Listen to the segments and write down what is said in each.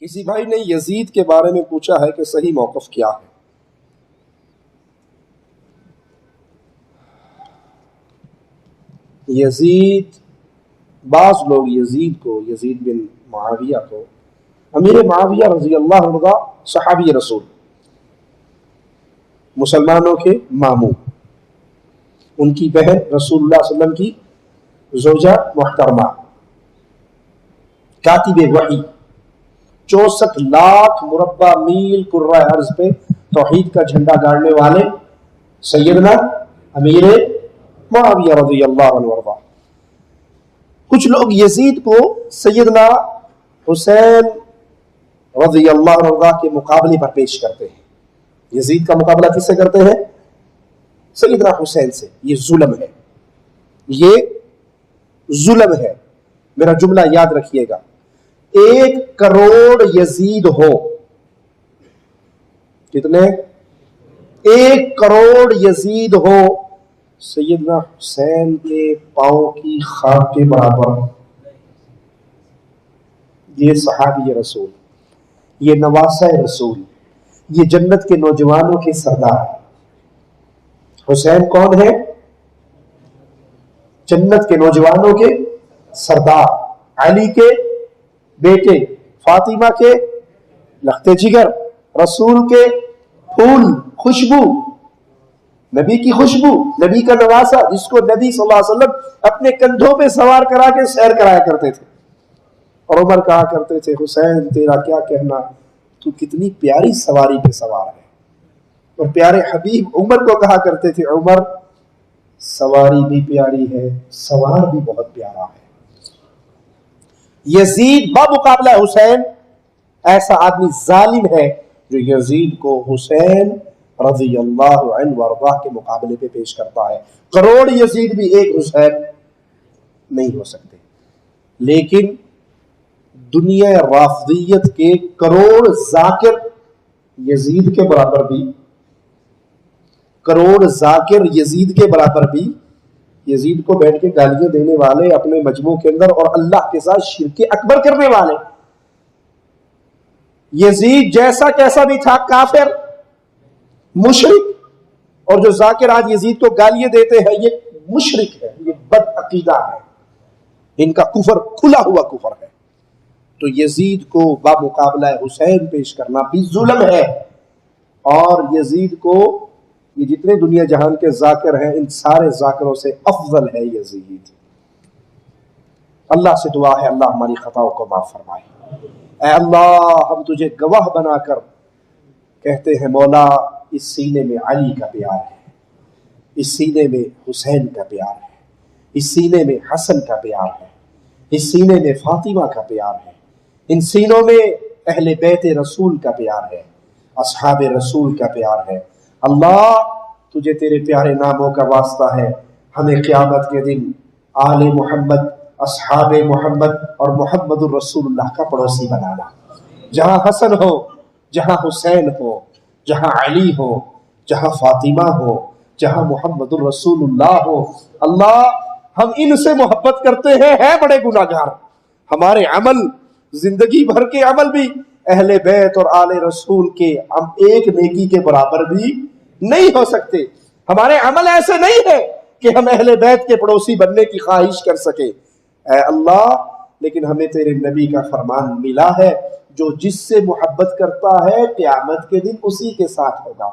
کسی بھائی نے یزید کے بارے میں پوچھا ہے کہ صحیح موقف کیا ہے؟ یزید، بعض لوگ یزید بن معاویہ کو، امیر معاویہ رضی اللہ عنہ صحابی رسول، مسلمانوں کے ماموں، ان کی بہن رسول اللہ صلی اللہ علیہ وسلم کی زوجہ محترمہ، کاتب وحی، 64 لاکھ مربع میل کرۂ ارض پہ توحید کا جھنڈا گاڑنے والے سیدنا امیر معاویہ رضی اللہ عنہ وارضاہ۔ کچھ لوگ یزید کو سیدنا حسین رضی اللہ عنہ وارضاہ کے مقابلے پر پیش کرتے ہیں۔ یزید کا مقابلہ کس سے کرتے ہیں؟ سیدنا حسین سے۔ یہ ظلم ہے، یہ ظلم ہے۔ میرا جملہ یاد رکھیے گا، 1 کروڑ یزید ہو، کتنے؟ 1 کروڑ یزید ہو، سیدنا حسین کے پاؤں کی خاک کے برابر۔ یہ صحابی رسول، یہ نواسہ رسول، یہ جنت کے نوجوانوں کے سردار۔ حسین کون ہے؟ جنت کے نوجوانوں کے سردار، علی کے بیٹے، فاطمہ کے لخت جگر، رسول کے پھول، خوشبو، نبی کی خوشبو، نبی کا نواسہ، جس کو نبی صلی اللہ علیہ وسلم اپنے کندھوں پہ سوار کرا کے سیر کرایا کرتے تھے۔ اور عمر کہا کرتے تھے، حسین تیرا کیا کہنا، تو کتنی پیاری سواری پہ سوار ہے۔ اور پیارے حبیب عمر کو کہا کرتے تھے، عمر سواری بھی پیاری ہے، سوار بھی بہت پیارا ہے۔ یزید بمقابلہ حسین ایسا آدمی ظالم ہے جو یزید کو حسین رضی اللہ عنہ وارضاہ کے مقابلے پہ پیش کرتا ہے۔ کروڑ یزید بھی ایک حسین نہیں ہو سکتے، لیکن دنیا رافضیت کے کروڑ ذاکر یزید کے برابر بھی، کروڑ ذاکر یزید کے برابر بھی، یزید کو بیٹھ کے گالیاں دینے والے اپنے مجموع کے اندر، اور اللہ کے ساتھ شرک اکبر کرنے والے۔ یزید جیسا کیسا بھی تھا، کافر، مشرک، اور جو ذاکر آج یزید کو گالیاں دیتے ہیں یہ مشرک ہے، یہ بد عقیدہ ہے، ان کا کفر کھلا ہوا کفر ہے۔ تو یزید کو بمقابلہ حسین پیش کرنا بھی ظلم ہے، اور یزید کو، یہ جتنے دنیا جہان کے ذاکر ہیں ان سارے ذاکروں سے افضل ہے یزید۔ اللہ سے دعا ہے اللہ ہماری خطاؤں کو معاف فرمائے۔ اے اللہ، ہم تجھے گواہ بنا کر کہتے ہیں، مولا اس سینے میں علی کا پیار ہے، اس سینے میں حسین کا پیار ہے، اس سینے میں حسن کا پیار ہے، اس سینے میں فاطمہ کا پیار ہے، ان سینوں میں اہل بیت رسول کا پیار ہے، اصحاب رسول کا پیار ہے۔ اللہ، تجھے تیرے پیارے ناموں کا واسطہ ہے، ہمیں قیامت کے دن آل محمد، اصحاب محمد اور محمد الرسول اللہ کا پڑوسی بنانا۔ جہاں حسن ہو، جہاں حسین ہو، جہاں علی ہو، جہاں فاطمہ ہو، جہاں محمد الرسول اللہ ہو۔ اللہ، ہم ان سے محبت کرتے ہیں بڑے گناہگار، ہمارے عمل، زندگی بھر کے عمل بھی اہل بیت اور آل رسول کے ہم ایک نیکی کے برابر بھی نہیں ہو سکتے۔ ہمارے عمل ایسے نہیں ہے کہ ہم اہل بیت کے پڑوسی بننے کی خواہش کر سکے۔ اے اللہ، لیکن ہمیں تیرے نبی کا فرمان ملا ہے، جو جس سے محبت کرتا ہے قیامت کے دن اسی کے ساتھ ہوگا۔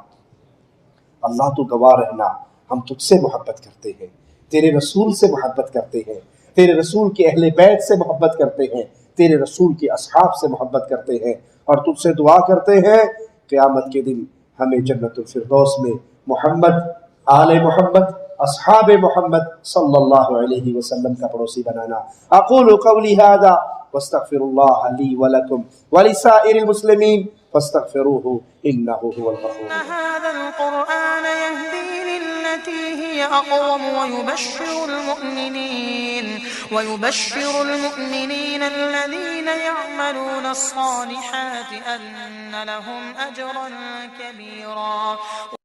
اللہ تو گواہ رہنا، ہم تجھ سے محبت کرتے ہیں، تیرے رسول سے محبت کرتے ہیں، تیرے رسول کے اہل بیت سے محبت کرتے ہیں، تیرے رسول کے اصحاب سے محبت کرتے ہیں، اور تجھ سے دعا کرتے ہیں قیامت کے دن ہمیں جنت الفردوس میں محمد، آل محمد، اصحاب محمد صلی اللہ علیہ وسلم کا پڑوسی بنانا۔ اقول قولی ھذا واستغفر اللہ لی ولکم ولسائر المسلمین فاستغفروه انہ هو الغفور الرحیم۔ هذا القرآن يهدي للتي هي أقوم ويبشر المؤمنين الذين يعملون الصالحات أن لهم أجرا كبيرا۔